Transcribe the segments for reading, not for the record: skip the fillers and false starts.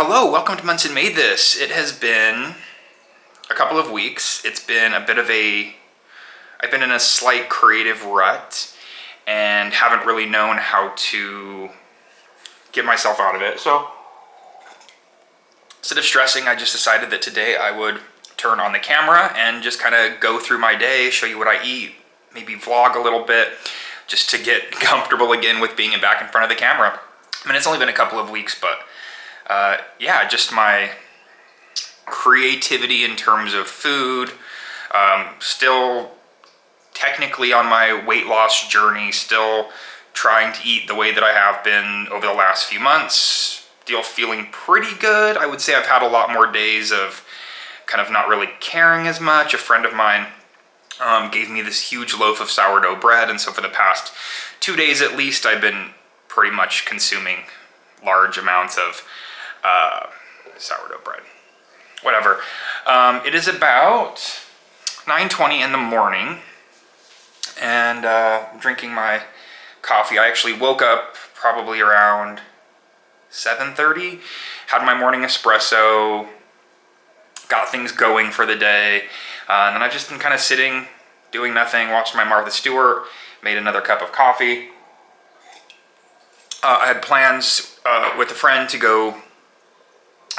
Hello, welcome to Monson Made This. It has been a couple of weeks. It's been a bit of I've been in a slight creative rut and haven't really known how to get myself out of it. So instead of stressing, I just decided that today I would turn on the camera and just kind of go through my day, show you what I eat, maybe vlog a little bit, just to get comfortable again with being back in front of the camera. I mean, it's only been a couple of weeks, but yeah, just my creativity in terms of food, still technically on my weight loss journey, still trying to eat the way that I have been over the last few months, still feeling pretty good. I would say I've had a lot more days of kind of not really caring as much. A friend of mine gave me this huge loaf of sourdough bread, and so for the past 2 days at least, I've been pretty much consuming large amounts of sourdough bread. Whatever. It is about 9:20 in the morning, and I'm drinking my coffee. I actually woke up probably around 7:30, had my morning espresso, got things going for the day, and then I've just been kind of sitting, doing nothing, watched my Martha Stewart, made another cup of coffee. I had plans with a friend to go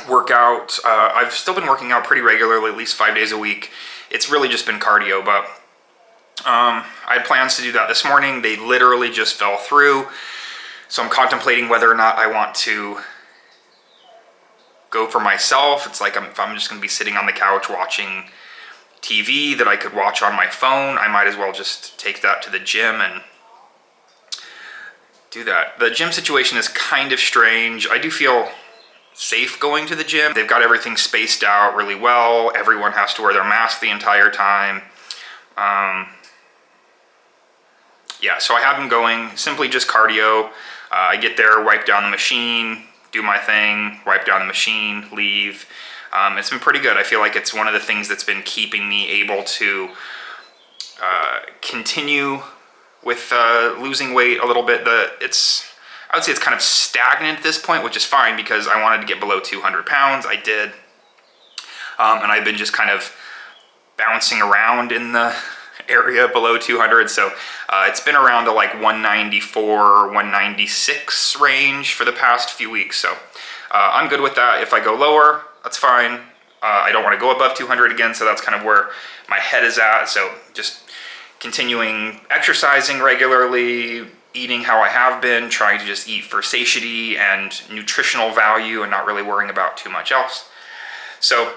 work out. I've still been working out pretty regularly, at least 5 days a week. It's really just been cardio, but I had plans to do that this morning. They literally just fell through. So I'm contemplating whether or not I want to go for myself. It's like if I'm just going to be sitting on the couch watching TV that I could watch on my phone, I might as well just take that to the gym and do that. The gym situation is kind of strange. I do feel safe going to the gym. They've got everything spaced out really well. Everyone has to wear their mask the entire time. Yeah, so I have been going simply just cardio. I get there, wipe down the machine, do my thing, wipe down the machine, leave. It's been pretty good. I feel like it's one of the things that's been keeping me able to continue with losing weight a little bit. I would say it's kind of stagnant at this point, which is fine because I wanted to get below 200 pounds. I did. And I've been just kind of bouncing around in the area below 200. So it's been around the like 194, 196 range for the past few weeks. So I'm good with that. If I go lower, that's fine. I don't want to go above 200 again. So that's kind of where my head is at. So just continuing exercising regularly, eating how I have been, trying to just eat for satiety and nutritional value and not really worrying about too much else. So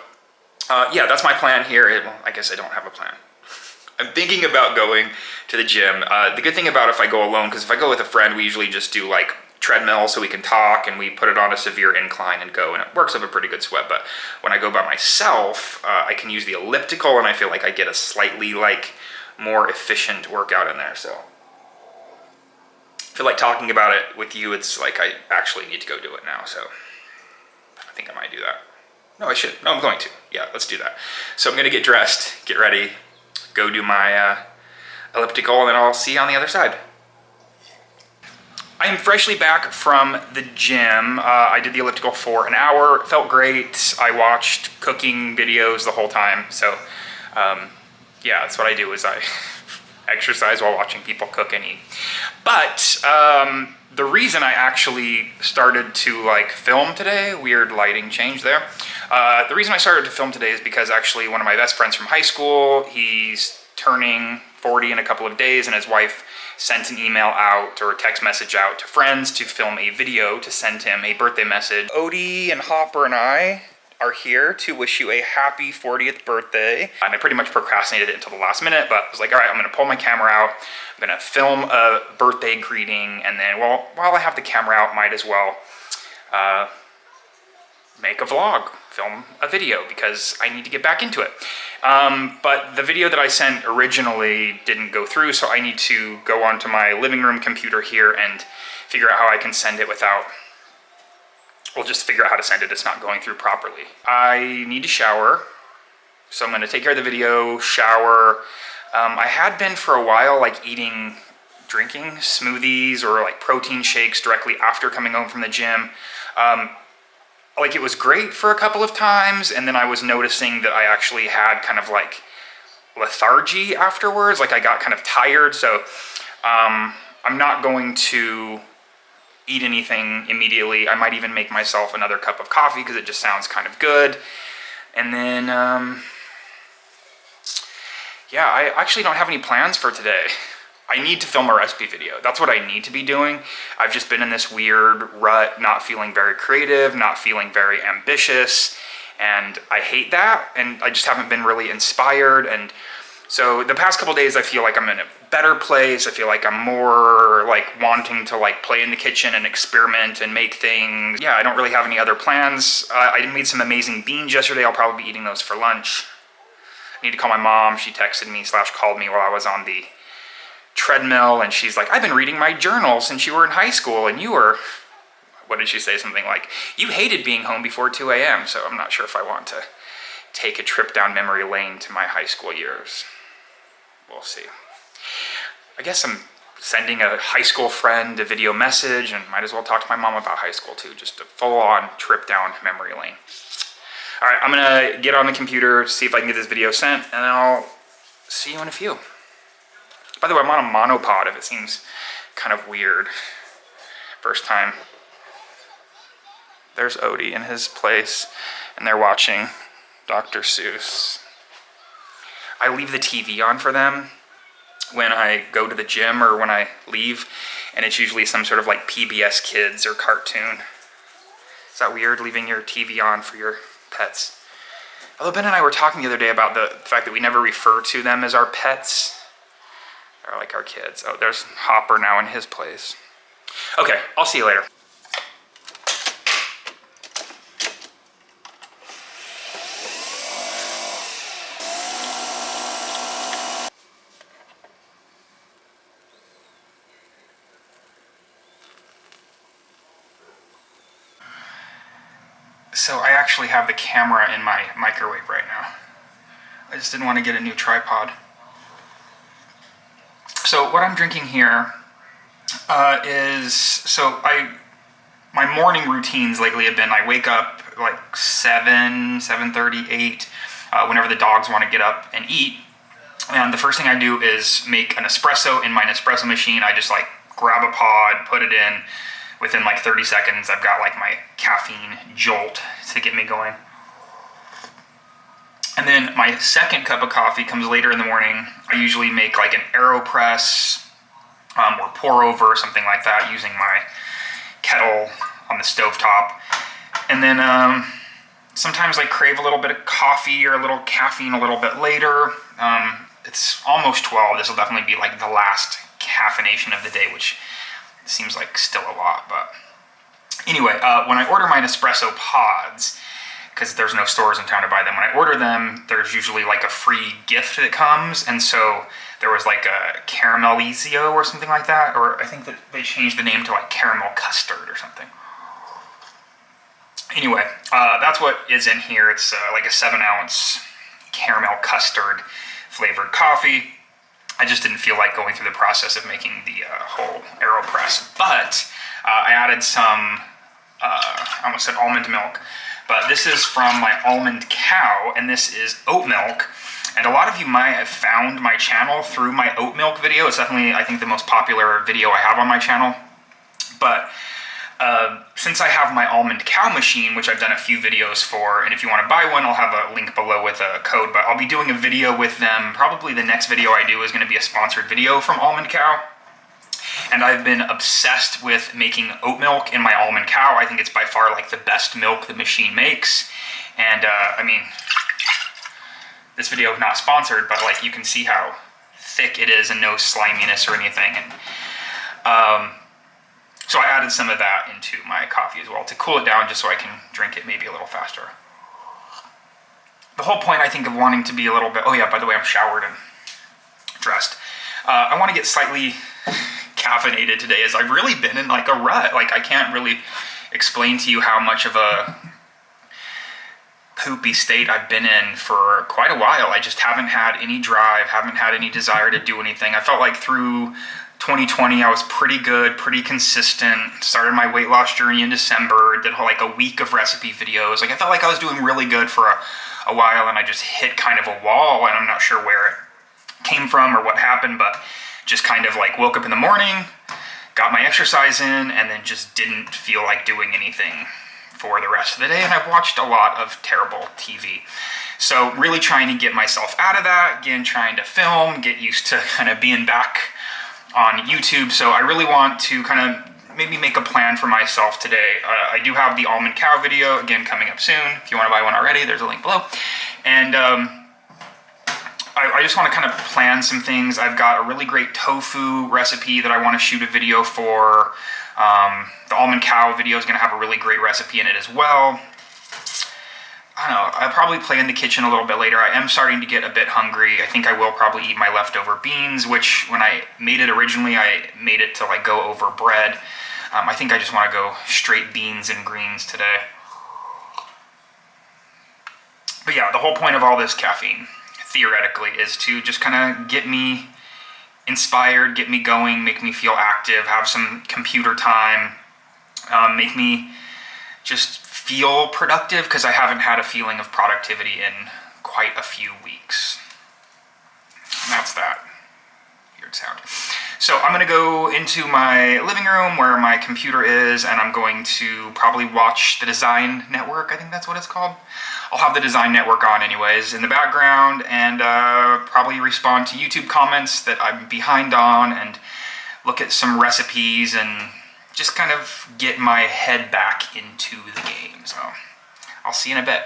yeah, that's my plan here. Well, I guess I don't have a plan. I'm thinking about going to the gym. The good thing about if I go alone, because if I go with a friend, we usually just do like treadmill so we can talk, and we put it on a severe incline and go, and it works up a pretty good sweat. But when I go by myself, I can use the elliptical, and I feel like I get a slightly like more efficient workout in there. So I feel like talking about it with you, it's like I actually need to go do it now, so I think I might do that. No, I should. No, I'm going to. Yeah, let's do that. So I'm going to get dressed, get ready, go do my elliptical, and then I'll see you on the other side. I am freshly back from the gym. I did the elliptical for an hour. It felt great. I watched cooking videos the whole time. So yeah, that's what I do, is I exercise while watching people cook and eat. But the reason I actually started to like film today, weird lighting change there. The reason I started to film today is because actually one of my best friends from high school, he's turning 40 in a couple of days, and his wife sent an email out or a text message out to friends to film a video to send him a birthday message. Odie and Hopper and I are here to wish you a happy 40th birthday. And I pretty much procrastinated it until the last minute, but I was like, all right, I'm gonna pull my camera out. I'm gonna film a birthday greeting, and then while I have the camera out, might as well make a vlog, film a video, because I need to get back into it. But the video that I sent originally didn't go through, so I need to go onto my living room computer here and figure out how I can send it without, we'll just figure out how to send it. It's not going through properly. I need to shower, so I'm gonna take care of the video, shower. I had been for a while like drinking smoothies or like protein shakes directly after coming home from the gym. like, it was great for a couple of times, and then I was noticing that I actually had kind of like lethargy afterwards. Like, I got kind of tired. So I'm not going to eat anything immediately. I might even make myself another cup of coffee because it just sounds kind of good. And then yeah, I actually don't have any plans for today. I need to film a recipe video. That's what I need to be doing. I've just been in this weird rut, not feeling very creative, not feeling very ambitious, and I hate that, and I just haven't been really inspired. And so the past couple days I feel like I'm in a better place. I feel like I'm more like wanting to like play in the kitchen and experiment and make things. Yeah, I don't really have any other plans. I made some amazing beans yesterday. I'll probably be eating those for lunch. I need to call my mom. She texted me / called me while I was on the treadmill, and she's like, I've been reading my journal since you were in high school, and you were, what did she say, something like, you hated being home before 2 a.m. So I'm not sure if I want to take a trip down memory lane to my high school years. We'll see. I guess I'm sending a high school friend a video message, and might as well talk to my mom about high school too, just a full-on trip down memory lane. All right, I'm gonna get on the computer, see if I can get this video sent, and then I'll see you in a few. By the way, I'm on a monopod if it seems kind of weird. First time. There's Odie in his place, and they're watching Dr. Seuss. I leave the TV on for them when I go to the gym or when I leave, and it's usually some sort of like PBS Kids or cartoon. Is that weird, leaving your TV on for your pets? Although Ben and I were talking the other day about the fact that we never refer to them as our pets. They're like our kids. Oh, there's Hopper now in his place. Okay, I'll see you later. So I actually have the camera in my microwave right now. I just didn't want to get a new tripod. So what I'm drinking here my morning routines lately have been, I wake up like 7, 7:30, 8, whenever the dogs want to get up and eat. And the first thing I do is make an espresso in my Nespresso machine. I just like grab a pod, put it in. Within like 30 seconds, I've got like my caffeine jolt to get me going. And then my second cup of coffee comes later in the morning. I usually make like an AeroPress or pour over, something like that, using my kettle on the stovetop. And then sometimes I crave a little bit of coffee or a little caffeine a little bit later. It's almost 12. This will definitely be like the last caffeination of the day, which seems like still a lot. But anyway, when I order my Nespresso pods, because there's no stores in town to buy them, when I order them, there's usually like a free gift that comes. And so there was like a Caramelizio or something like that, or I think that they changed the name to like caramel custard or something. Anyway, that's what is in here. It's like a 7-ounce caramel custard flavored coffee. I just didn't feel like going through the process of making the whole AeroPress. But I added some, I almost said almond milk, but this is from my Almond Cow, and this is oat milk. And a lot of you might have found my channel through my oat milk video. It's definitely, I think, the most popular video I have on my channel. But since I have my Almond Cow machine, which I've done a few videos for, and if you want to buy one, I'll have a link below with a code, but I'll be doing a video with them. Probably the next video I do is going to be a sponsored video from Almond Cow. And I've been obsessed with making oat milk in my Almond Cow. I think it's by far like the best milk the machine makes. And I mean, this video is not sponsored, but like you can see how thick it is and no sliminess or anything. And so I added some of that into my coffee as well to cool it down, just so I can drink it maybe a little faster. The whole point, I think, of wanting to be a little bit, oh yeah, by the way, I'm showered and dressed. I want to get slightly caffeinated today, as I've really been in like a rut. Like I can't really explain to you how much of a poopy state I've been in for quite a while. I just haven't had any drive, haven't had any desire to do anything. I felt like through 2020, I was pretty good, pretty consistent. Started my weight loss journey in December, did like a week of recipe videos. Like I felt like I was doing really good for a while, and I just hit kind of a wall, and I'm not sure where it came from or what happened, but just kind of like woke up in the morning, got my exercise in, and then just didn't feel like doing anything for the rest of the day. And I've watched a lot of terrible TV. So really trying to get myself out of that, again, trying to film, get used to kind of being back on YouTube. So I really want to kind of maybe make a plan for myself today. I do have the Almond Cow video, again, coming up soon. If you want to buy one already, there's a link below. And I just want to kind of plan some things. I've got a really great tofu recipe that I want to shoot a video for. The Almond Cow video is going to have a really great recipe in it as well. I don't know, I'll probably play in the kitchen a little bit later. I am starting to get a bit hungry. I think I will probably eat my leftover beans, which when I made it originally, I made it to like go over bread. I think I just want to go straight beans and greens today. But yeah, the whole point of all this caffeine, theoretically, is to just kind of get me inspired, get me going, make me feel active, have some computer time, make me just feel productive, because I haven't had a feeling of productivity in quite a few weeks. And that's that. Weird sound. So I'm going to go into my living room where my computer is, and I'm going to probably watch the Design Network. I think that's what it's called. I'll have the Design Network on anyways in the background, and probably respond to YouTube comments that I'm behind on, and look at some recipes, and just kind of get my head back into the game. So I'll see you in a bit.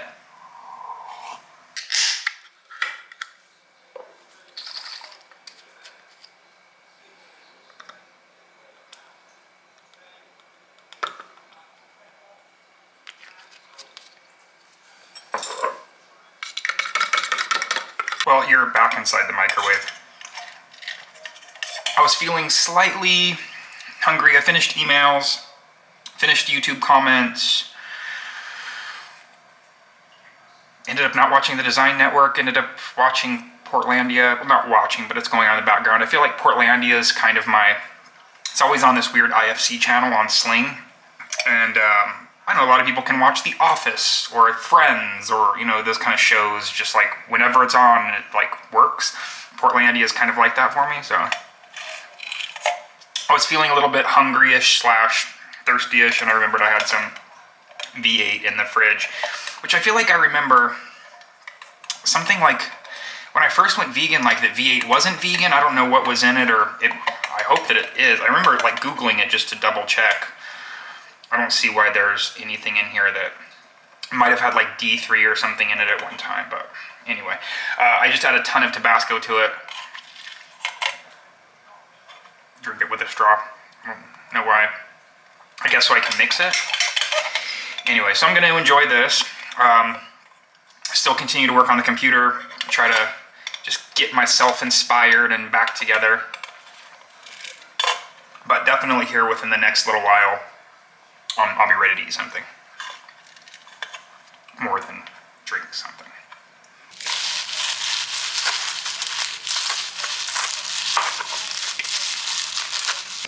Well, you're back inside the microwave. I was feeling slightly hungry. I finished emails, finished YouTube comments, ended up not watching the Design Network, ended up watching Portlandia. Well, not watching, but it's going on in the background. I feel like Portlandia is kind of it's always on this weird IFC channel on Sling. And I know a lot of people can watch The Office or Friends or, you know, those kind of shows just like whenever it's on, it like works. Portlandia is kind of like that for me, so I was feeling a little bit hungry-ish / thirsty-ish, and I remembered I had some V8 in the fridge, which I feel like I remember something like when I first went vegan, like that V8 wasn't vegan. I don't know what was in it, or I hope that it is. I remember like Googling it just to double check. I don't see why there's anything in here that might have had like D3 or something in it at one time, but anyway. I just add a ton of Tabasco to it. Drink it with a straw. I don't know why. I guess so I can mix it. Anyway, so I'm going to enjoy this. Still continue to work on the computer. Try to just get myself inspired and back together. But definitely here within the next little while, I'll be ready to eat something. More than drink something.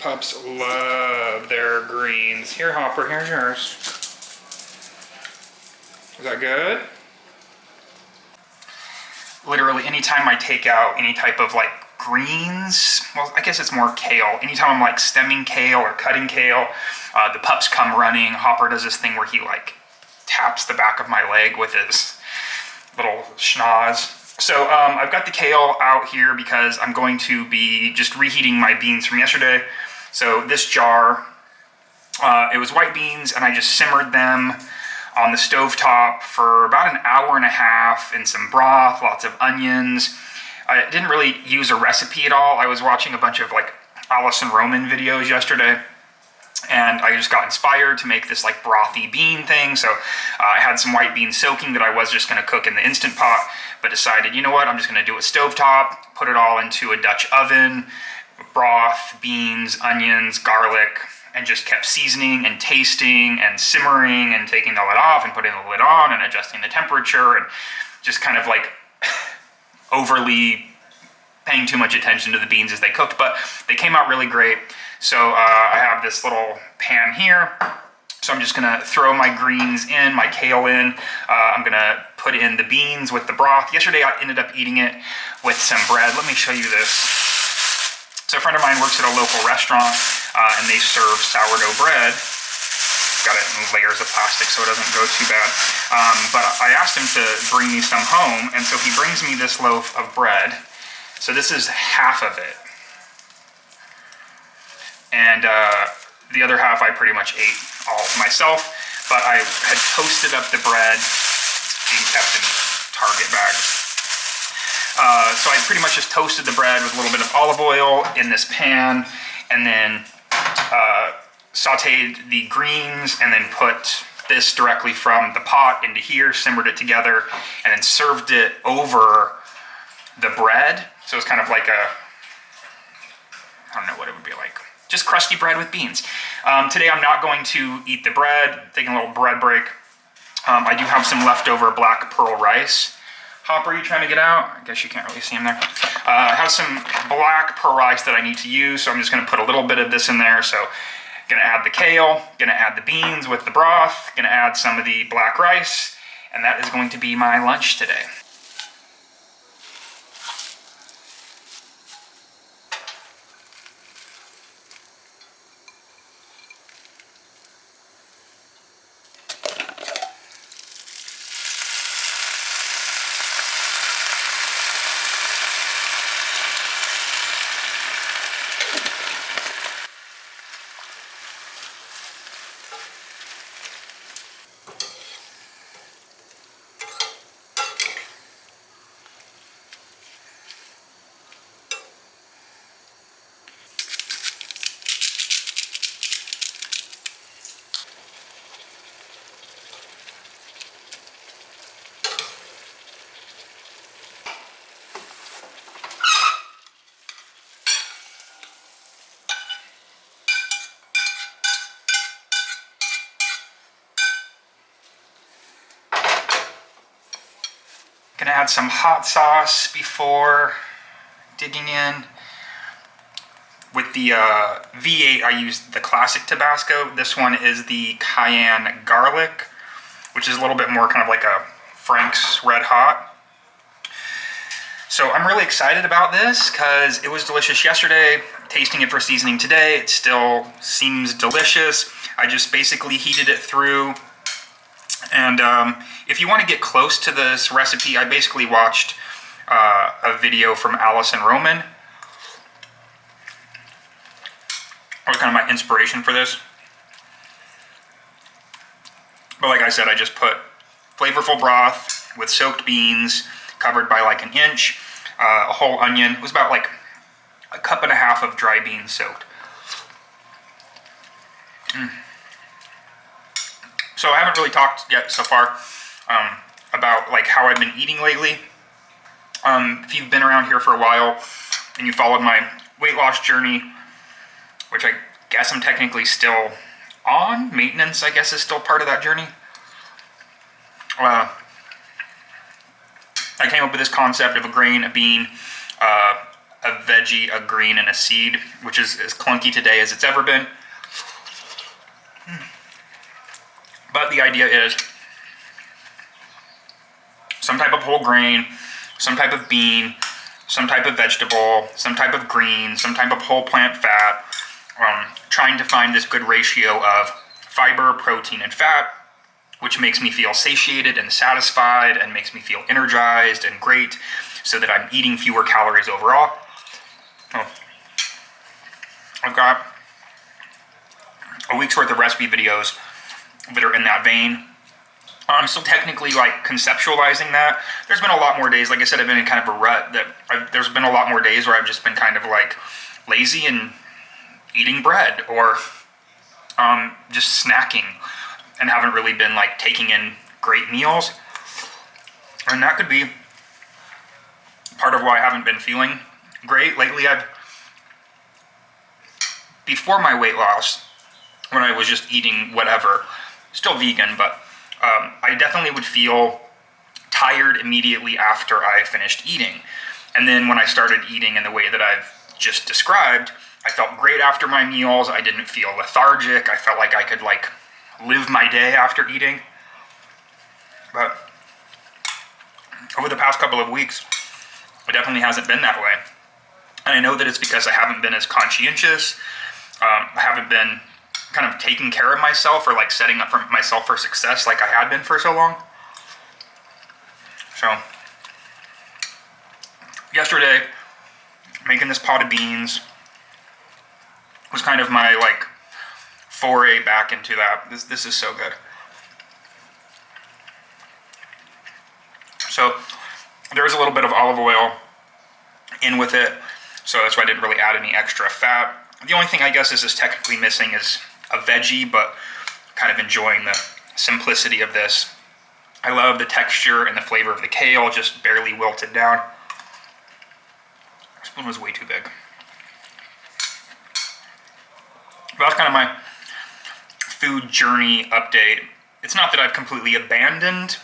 Pups love their greens. Here, Hopper, here's yours. Is that good? Literally, anytime I take out any type of like greens, well, I guess it's more kale. Anytime I'm like stemming kale or cutting kale, the pups come running. Hopper does this thing where he like taps the back of my leg with his little schnoz. So I've got the kale out here because I'm going to be just reheating my beans from yesterday. So this jar, it was white beans, and I just simmered them on the stovetop for about an hour and a half in some broth, lots of onions. I didn't really use a recipe at all. I was watching a bunch of like Alison Roman videos yesterday, and I just got inspired to make this like brothy bean thing. So I had some white beans soaking that I was just going to cook in the Instant Pot, but decided, you know what, I'm just going to do it stovetop, put it all into a Dutch oven, broth, beans, onions, garlic, and just kept seasoning and tasting and simmering and taking the lid off and putting the lid on and adjusting the temperature, and just kind of like overly paying too much attention to the beans as they cooked, but they came out really great. So I have this little pan here. So I'm just gonna throw my greens in, my kale in. I'm gonna put in the beans with the broth. Yesterday I ended up eating it with some bread. Let me show you this. So a friend of mine works at a local restaurant and they serve sourdough bread. Got it in layers of plastic so it doesn't go too bad. But I asked him to bring me some home, and so he brings me this loaf of bread. So this is half of it. And the other half I pretty much ate all myself, but I had toasted up the bread, being kept in Target bags. So I pretty much just toasted the bread with a little bit of olive oil in this pan, and then sauteed the greens, and then put this directly from the pot into here, simmered it together, and then served it over the bread. So it's kind of like a, I don't know what it would be like. Just crusty bread with beans. Today I'm not going to eat the bread, taking a little bread break. I do have some leftover black pearl rice. Hopper, you trying to get out? I guess you can't really see him there. I have some black pearl rice that I need to use, so I'm just gonna put a little bit of this in there. So gonna add the kale, gonna add the beans with the broth, gonna add some of the black rice, and that is going to be my lunch today. Gonna add some hot sauce before digging in. With the V8, I used the classic Tabasco. This one is the cayenne garlic, which is a little bit more kind of like a Frank's Red Hot. So I'm really excited about this because it was delicious yesterday. Tasting it for seasoning today, it still seems delicious. I just basically heated it through. And if you want to get close to this recipe, I basically watched a video from Allison Roman. That was kind of my inspiration for this. But like I said, I just put flavorful broth with soaked beans, covered by like an inch, a whole onion. It was about like a cup and a half of dry beans soaked. So I haven't really talked yet so far about like how I've been eating lately. If you've been around here for a while and you followed my weight loss journey, which I guess I'm technically still on, maintenance I guess is still part of that journey. I came up with this concept of a grain, a bean, a veggie, a green, and a seed, which is as clunky today as it's ever been. But the idea is some type of whole grain, some type of bean, some type of vegetable, some type of green, some type of whole plant fat, trying to find this good ratio of fiber, protein, and fat, which makes me feel satiated and satisfied and makes me feel energized and great so that I'm eating fewer calories overall. I've got a week's worth of recipe videos that are in that vein. I'm still technically like conceptualizing that. There's been a lot more days, like I said, I've been in kind of a rut that there's been a lot more days where I've just been kind of like lazy and eating bread or just snacking and haven't really been like taking in great meals. And that could be part of why I haven't been feeling great lately. Before my weight loss, when I was just eating whatever, still vegan, but I definitely would feel tired immediately after I finished eating. And then when I started eating in the way that I've just described, I felt great after my meals. I didn't feel lethargic. I felt like I could like live my day after eating. But over the past couple of weeks, it definitely hasn't been that way. And I know that it's because I haven't been as conscientious. I haven't been kind of taking care of myself or like setting up for myself for success like I had been for so long. So, yesterday, making this pot of beans was kind of my like foray back into that. This is so good. So, there was a little bit of olive oil in with it, so that's why I didn't really add any extra fat. The only thing I guess is technically missing is a veggie, but kind of enjoying the simplicity of this. I love the texture and the flavor of the kale, just barely wilted down. The spoon was way too big. But that's kind of my food journey update. It's not that I've completely abandoned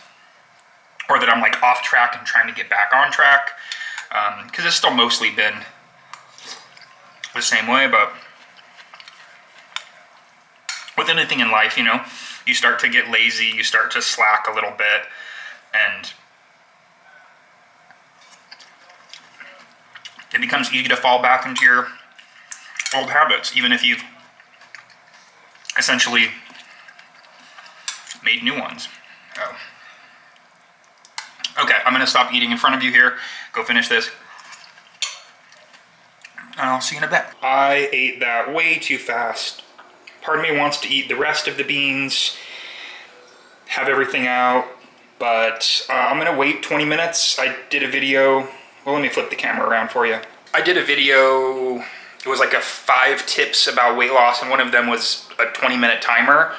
or that I'm like off track and trying to get back on track, because it's still mostly been the same way. But with anything in life, you know, you start to get lazy, you start to slack a little bit, and it becomes easy to fall back into your old habits, even if you've essentially made new ones. Oh. Okay, I'm gonna stop eating in front of you here, go finish this, and I'll see you in a bit. I ate that way too fast. Part of me wants to eat the rest of the beans, have everything out, but I'm gonna wait 20 minutes. I did a video, well, let me flip the camera around for you. I did a video, it was like 5 tips about weight loss, and one of them was a 20-minute timer.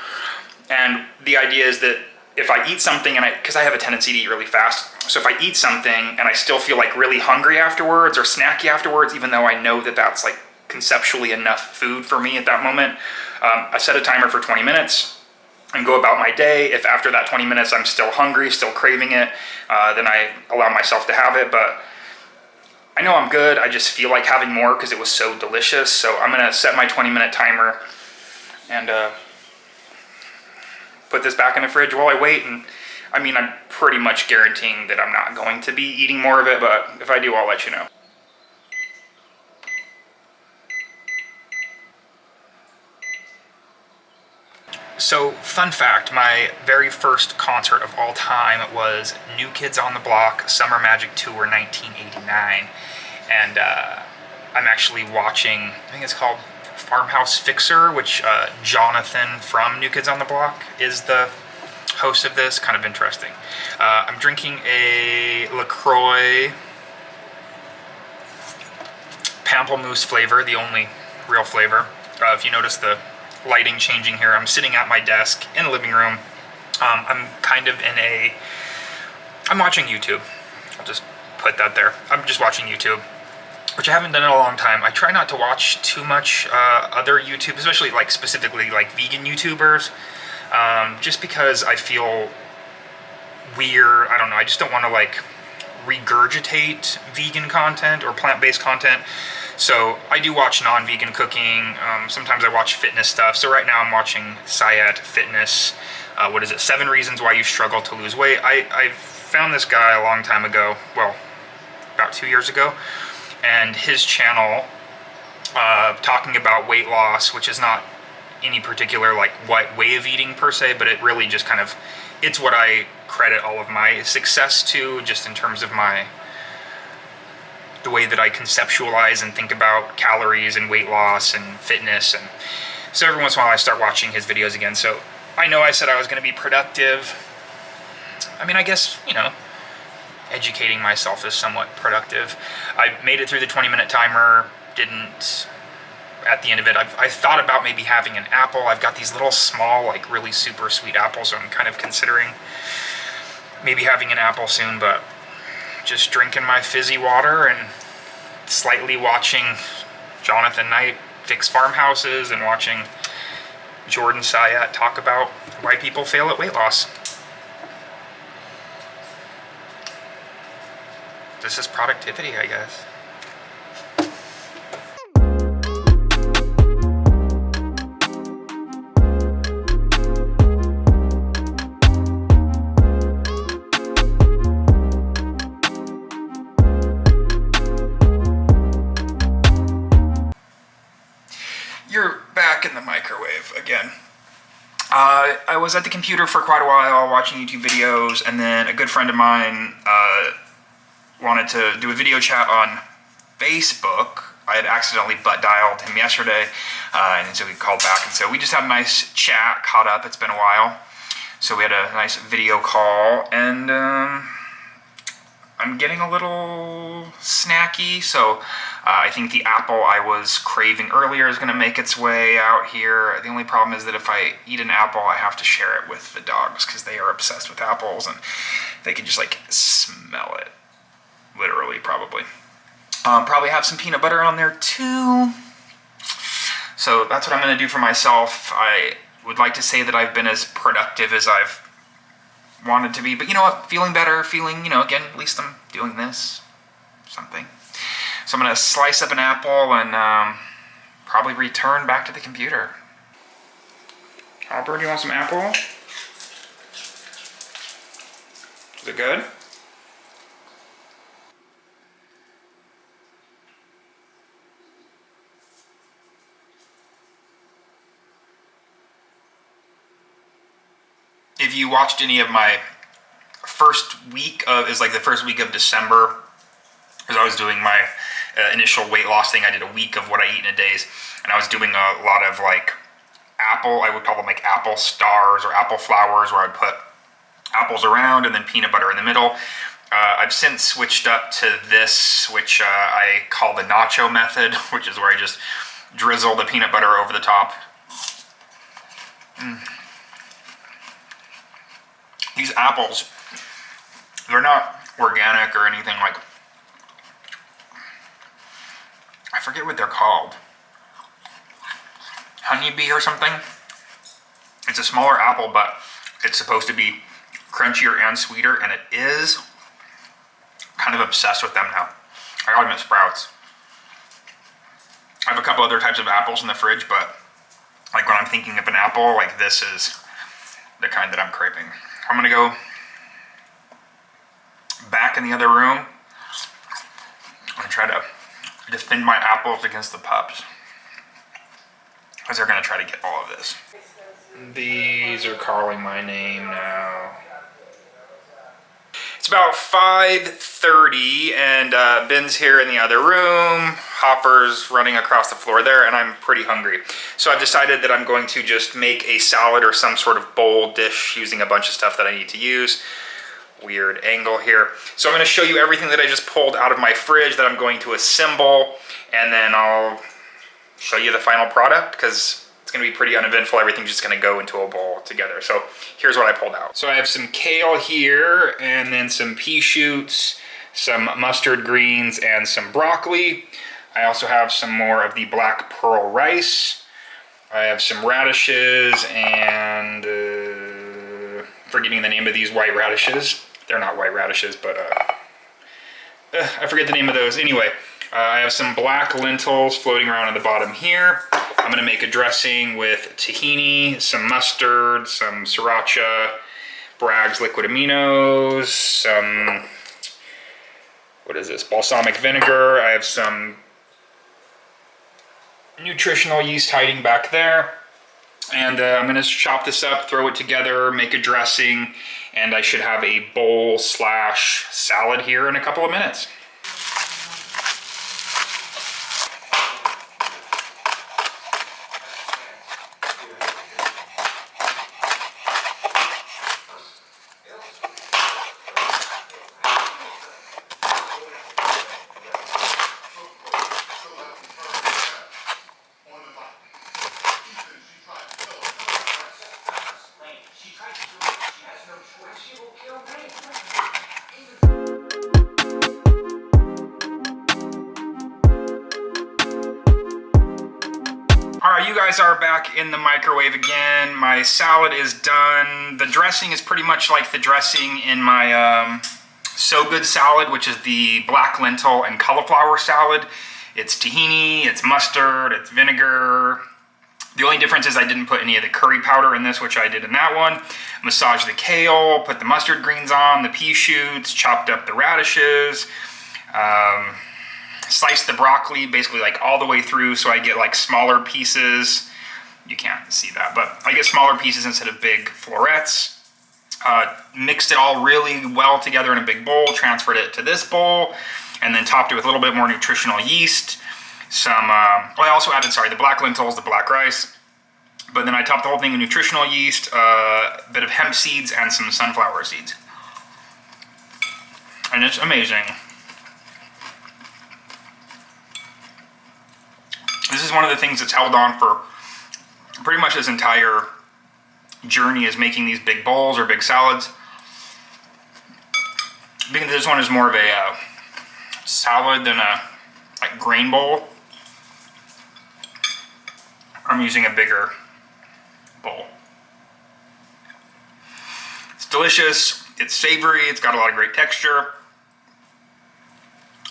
And the idea is that if I eat something, and because I have a tendency to eat really fast, so if I eat something and I still feel like really hungry afterwards or snacky afterwards, even though I know that that's like conceptually enough food for me at that moment, I set a timer for 20 minutes and go about my day. If after that 20 minutes I'm still hungry, still craving it, then I allow myself to have it. But I know I'm good, I just feel like having more because it was so delicious. So I'm gonna set my 20-minute timer and put this back in the fridge while I wait. And I mean, I'm pretty much guaranteeing that I'm not going to be eating more of it, but if I do, I'll let you know. So, fun fact, my very first concert of all time was New Kids on the Block Summer Magic Tour 1989. And I'm actually watching, I think it's called Farmhouse Fixer, which Jonathan from New Kids on the Block is the host of this. Kind of interesting. I'm drinking a LaCroix Pamplemousse flavor, the only real flavor. If you notice the lighting changing here, I'm sitting at my desk in the living room. I'm kind of in a, I'm watching YouTube. I'll just put that there. I'm just watching YouTube, which I haven't done in a long time. I try not to watch too much other YouTube, especially like specifically like vegan YouTubers, just because I feel weird. I don't know, I just don't want to like regurgitate vegan content or plant-based content. So I do watch non-vegan cooking. Sometimes I watch fitness stuff. So right now I'm watching Sayat Fitness. What is it? 7 Reasons Why You Struggle to Lose Weight. I found this guy a long time ago. Well, about 2 years ago. And his channel talking about weight loss, which is not any particular like what way of eating per se, but it really just kind of, it's what I credit all of my success to, just in terms of the way that I conceptualize and think about calories and weight loss and fitness. And so every once in a while I start watching his videos again. So I know I said I was going to be productive. I mean, I guess, you know, educating myself is somewhat productive. I made it through the 20-minute timer, didn't, at the end of it, I thought about maybe having an apple. I've got these little small, like really super sweet apples, so I'm kind of considering maybe having an apple soon, but just drinking my fizzy water and slightly watching Jonathan Knight fix farmhouses and watching Jordan Sayat talk about why people fail at weight loss. This is productivity, I guess. You're back in the microwave again. I was at the computer for quite a while watching YouTube videos, and then a good friend of mine wanted to do a video chat on Facebook. I had accidentally butt dialed him yesterday, and so we called back, and so we just had a nice chat, caught up. It's been a while. So we had a nice video call, and I'm getting a little snacky, so I think the apple I was craving earlier is going to make its way out here. The only problem is that if I eat an apple, I have to share it with the dogs because they are obsessed with apples and they can just like smell it. Literally, probably. Probably have some peanut butter on there too. So that's what I'm going to do for myself. I would like to say that I've been as productive as I've wanted to be, but you know what? Feeling better, feeling, you know, again, at least I'm doing this, something. So I'm going to slice up an apple and probably return back to the computer. Hopper, do you want some apple? Is it good? If you watched any of my first week of, is like the first week of December, as I was doing my initial weight loss thing, I did a week of what I eat in a day, and I was doing a lot of like apple, I would call them like apple stars or apple flowers, where I'd put apples around and then peanut butter in the middle. I've since switched up to this, which I call the Nacho Method, which is where I just drizzle the peanut butter over the top. These apples, they're not organic or anything like, I forget what they're called. Honeybee or something. It's a smaller apple, but it's supposed to be crunchier and sweeter, and it is. Kind of obsessed with them now. I got them at Sprouts. I have a couple other types of apples in the fridge, but like when I'm thinking of an apple, like this is the kind that I'm craving. I'm gonna go back in the other room and try to defend my apples against the pups, because they're gonna try to get all of this. These are calling my name now. It's about 5:30 and Ben's here in the other room. Hopper's running across the floor there, and I'm pretty hungry. So I've decided that I'm going to just make a salad or some sort of bowl dish using a bunch of stuff that I need to use. Weird angle here. So I'm going to show you everything that I just pulled out of my fridge that I'm going to assemble, and then I'll show you the final product, because it's going to be pretty uneventful. Everything's just going to go into a bowl together. So here's what I pulled out. So I have some kale here, and then some pea shoots, some mustard greens, and some broccoli. I also have some more of the black pearl rice. I have some radishes and forgetting the name of these white radishes. They're not white radishes, but I forget the name of those. Anyway, I have some black lentils floating around at the bottom here. I'm gonna make a dressing with tahini, some mustard, some sriracha, Bragg's liquid aminos, some, what is this, balsamic vinegar. I have some nutritional yeast hiding back there. And I'm gonna chop this up, throw it together, make a dressing, and I should have a bowl slash salad here in a couple of minutes. Alright, you guys are back in the microwave again. My salad is done. The dressing is pretty much like the dressing in my So Good salad, which is the black lentil and cauliflower salad. It's tahini, it's mustard, it's vinegar. The only difference is I didn't put any of the curry powder in this, which I did in that one. Massage the kale, put the mustard greens on, the pea shoots, chopped up the radishes, sliced the broccoli basically like all the way through so I get like smaller pieces. You can't see that, but I get smaller pieces instead of big florets. Mixed it all really well together in a big bowl, transferred it to this bowl, and then topped it with a little bit more nutritional yeast. I also added, the black lentils, the black rice, but then I topped the whole thing with nutritional yeast, a bit of hemp seeds, and some sunflower seeds. And it's amazing. This is one of the things that's held on for pretty much this entire journey, is making these big bowls or big salads. Because this one is more of a salad than a grain bowl. I'm using a bigger bowl. It's delicious, it's savory, it's got a lot of great texture.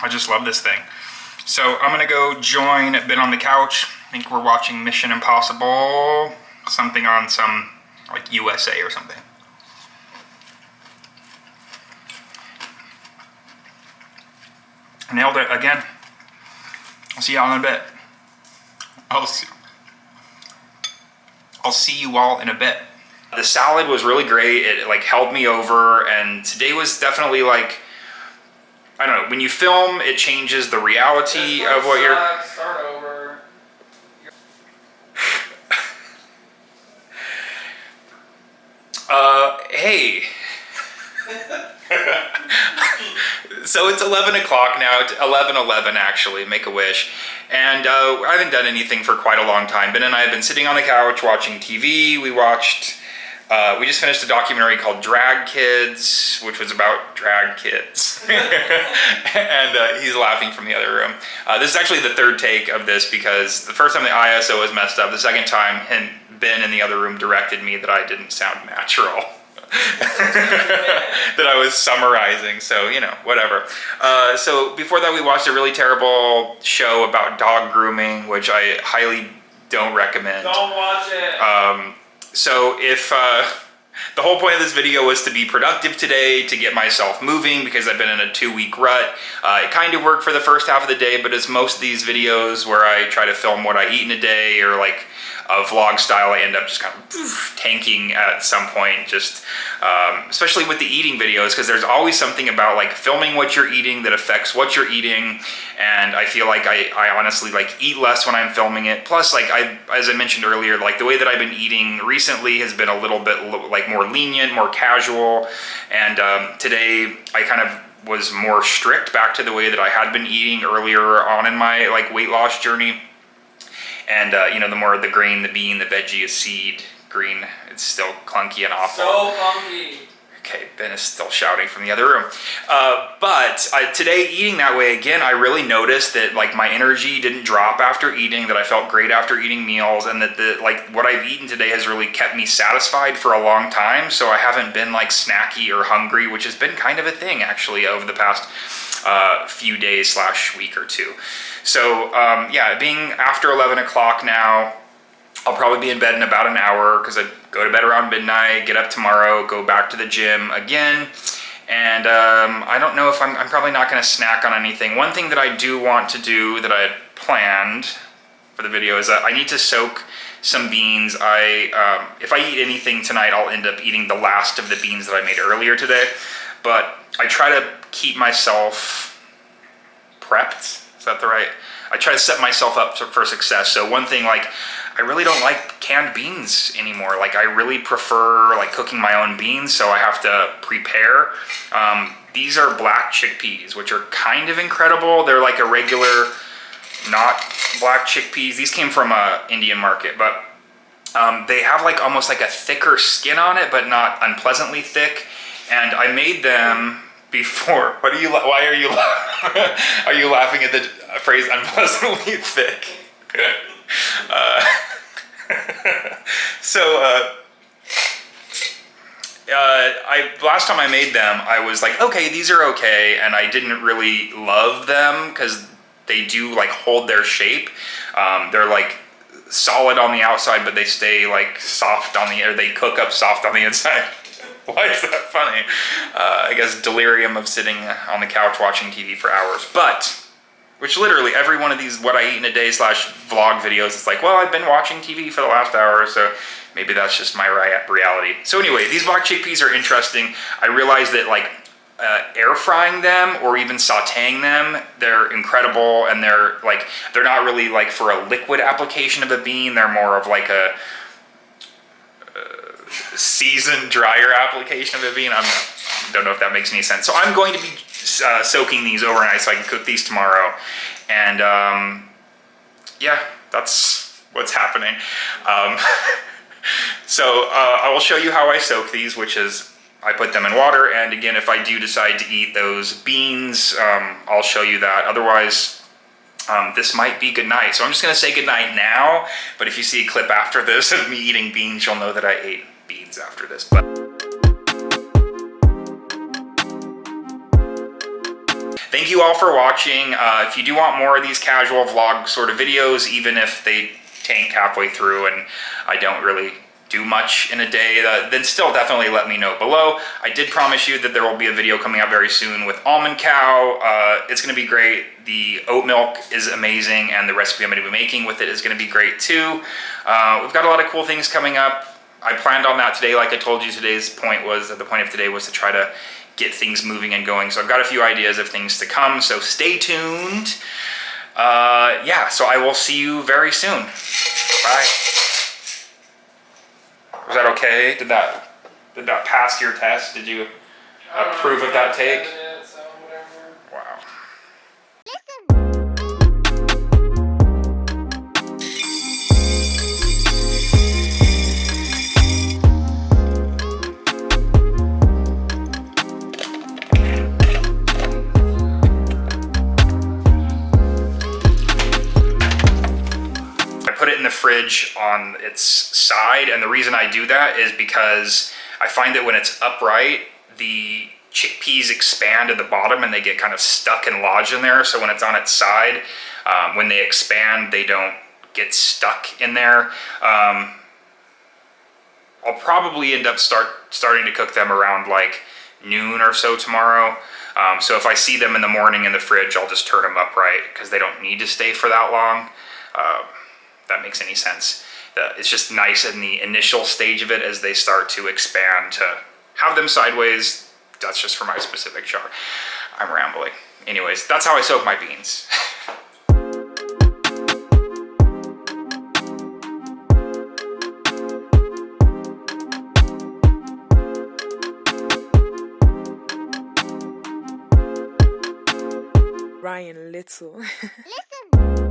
I just love this thing. So I'm gonna go join Ben on the couch. I think we're watching Mission Impossible, something on some like USA or something. Nailed it again. I'll see y'all in a bit. I'll see you all in a bit. The salad was really great. It like held me over, and today was definitely like, I don't know, when you film, it changes the reality of what you're... Start over. Hey. So it's 11 o'clock now, 11:11 actually, make a wish. And I haven't done anything for quite a long time. Ben and I have been sitting on the couch watching TV. We just finished a documentary called Drag Kids, which was about drag kids. And he's laughing from the other room. This is actually the third take of this because the first time the ISO was messed up, the second time Ben in the other room directed me that I didn't sound natural. That I was summarizing, so you know, whatever. So before that we watched a really terrible show about dog grooming, which I highly don't recommend. Don't watch it. So if the whole point of this video was to be productive today, to get myself moving because I've been in a 2-week rut. It kind of worked for the first half of the day, but as most of these videos where I try to film what I eat in a day or like a vlog style, I end up just kind of tanking at some point, just especially with the eating videos, because there's always something about like filming what you're eating that affects what you're eating, and I feel like I honestly like eat less when I'm filming it. Plus, like as I mentioned earlier, like the way that I've been eating recently has been a little bit like more lenient, more casual, and today I kind of was more strict back to the way that I had been eating earlier on in my like weight loss journey. And you know, the more the grain, the bean, the veggie, a seed, green, it's still clunky and awful. So funky. Okay, Ben is still shouting from the other room. But today, eating that way, again, I really noticed that like my energy didn't drop after eating, that I felt great after eating meals, and that like what I've eaten today has really kept me satisfied for a long time. So I haven't been like snacky or hungry, which has been kind of a thing actually over the past few days / week or two. So yeah, being after 11 o'clock now, I'll probably be in bed in about an hour because I go to bed around midnight, get up tomorrow, go back to the gym again. And I don't know if I'm probably not going to snack on anything. One thing that I do want to do that I had planned for the video is that I need to soak some beans. If I eat anything tonight, I'll end up eating the last of the beans that I made earlier today. But I try to keep myself prepped. Is that the right? I try to set myself up for success. So one thing, like, I really don't like canned beans anymore. Like, I really prefer like cooking my own beans, so I have to prepare. These are black chickpeas, which are kind of incredible. They're like a regular, not black chickpeas. These came from a Indian market, but they have like almost like a thicker skin on it, but not unpleasantly thick. And I made them before. What are you? Why are you? Are you laughing at the phrase "unpleasantly thick"? last time I made them, I was like, okay, these are okay, and I didn't really love them because they do like hold their shape. They're like solid on the outside, but they stay like soft on or they cook up soft on the inside. Why is that funny? I guess delirium of sitting on the couch watching TV for hours. But, which literally every one of these what I eat in a day / vlog videos, it's like, well, I've been watching TV for the last hour, so maybe that's just my reality. So anyway, these black chickpeas are interesting. I realized that like air frying them or even sauteing them, they're incredible, and they're not really like for a liquid application of a bean. They're more of like a seasoned dryer application of a bean. I don't know if that makes any sense. So I'm going to be soaking these overnight so I can cook these tomorrow, and yeah, that's what's happening. So I will show you how I soak these, which is I put them in water, and again, if I do decide to eat those beans, I'll show you that. Otherwise, this might be good night. So I'm just gonna say good night now, but if you see a clip after this of me eating beans, you'll know that I ate beans after this. But thank you all for watching. If you do want more of these casual vlog sort of videos, even if they tank halfway through and I don't really do much in a day, then still definitely let me know below. I did promise you that there will be a video coming out very soon with Almond Cow. It's gonna be great. The oat milk is amazing, and the recipe I'm gonna be making with it is gonna be great too. We've got a lot of cool things coming up. I planned on that today. Like I told you, the point of today was to try to get things moving and going. So I've got a few ideas of things to come, so stay tuned. Yeah, so I will see you very soon. Bye. Was that okay? Did that pass your test? Did you approve of that take? Wow. Put it in the fridge on its side, and the reason I do that is because I find that when it's upright, the chickpeas expand at the bottom and they get kind of stuck and lodged in there. So when it's on its side, when they expand, they don't get stuck in there. I'll probably end up starting to cook them around like noon or so tomorrow. So if I see them in the morning in the fridge, I'll just turn them upright because they don't need to stay for that long. That makes any sense. It's just nice in the initial stage of it as they start to expand to have them sideways. That's just for my specific char. I'm rambling. Anyways, that's how I soak my beans. Ryan Little. Listen.